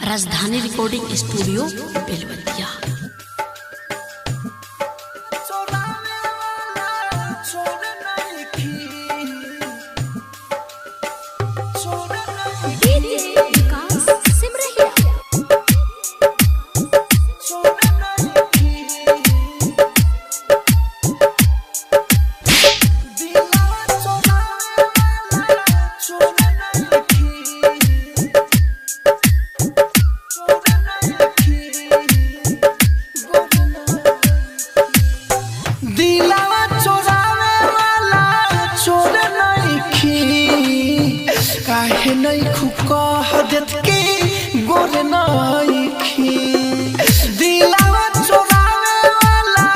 राजधानी recording studio Belwatia. काहे नहीं खुकह देत के गोर नइखी दिलावा चोरावे वाला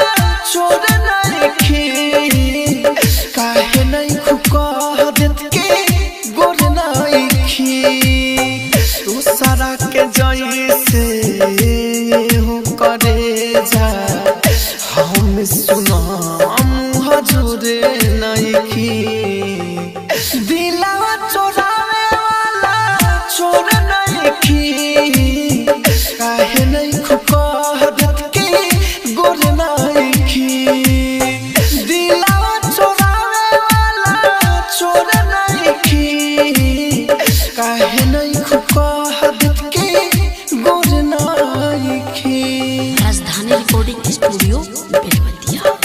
चोर नइखी काहे नहीं खुकह देत के गोर नइखी तू सारा के जइसे हो करे जा हम सुना हजूर नइखी दिलावा चोरावे वाला चोर नइखी काहे नहीं खुकह देत के गोर नइखी दिलावा चोरावे वाला चोर नइखी काहे नहीं खुकह देत के गोर नइखी। राजधानी रिकॉर्डिंग स्टूडियो बेलवतिया।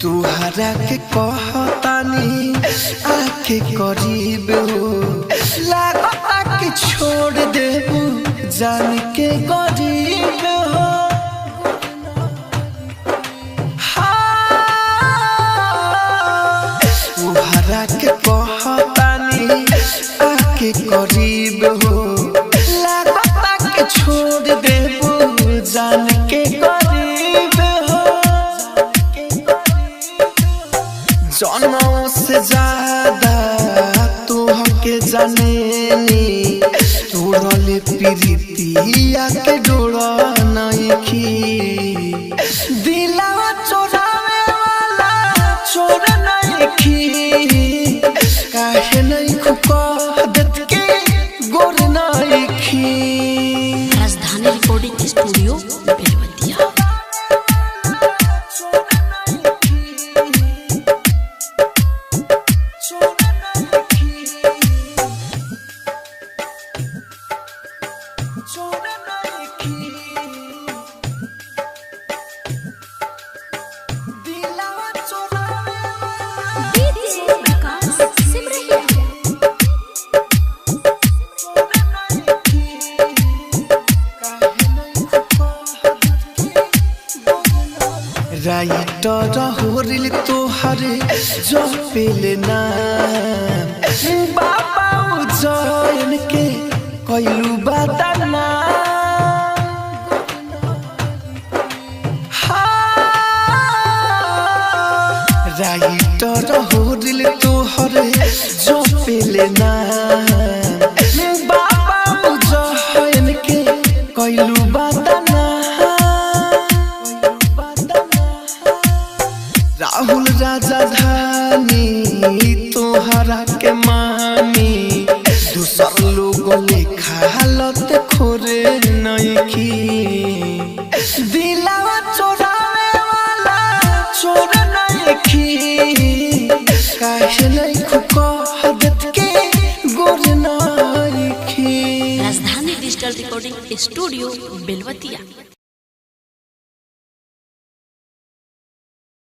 तुहरा के कहतानी आके करीब हो लागता कि छोड़ दे जान के गरीब हो तुहरा के कहतानी आके करीब हो लागता कि छोड़ दे जान के गरीब हो जनों से ज्यादा तुहके जानेनी तोड़ले प्रीतिया के डोरा नइखी दिलावा चोरावे वाला चोर नइखी काहे नहीं खुकह देत के गोर नइखी। राजधानी रिकॉर्डिंग स्टूडियो बेलवतिया। राइटर होरिल तोहरे जो पेले ना बाबा उजैन के कइलू बदना राइटर होरिल तोहरे जो पेले ना बाबा उजैन के कइलू बदना राहुल राजधानी तोहरा के मानी दूसर लोग लेखा हालत खोरे नइखी दिलावा चोरावे वाला चोर नइखी काहे नहीं खुकह देत के गोर नइखी। राजधानी डिजिटल रिकॉर्डिंग स्टूडियो बेलवतिया।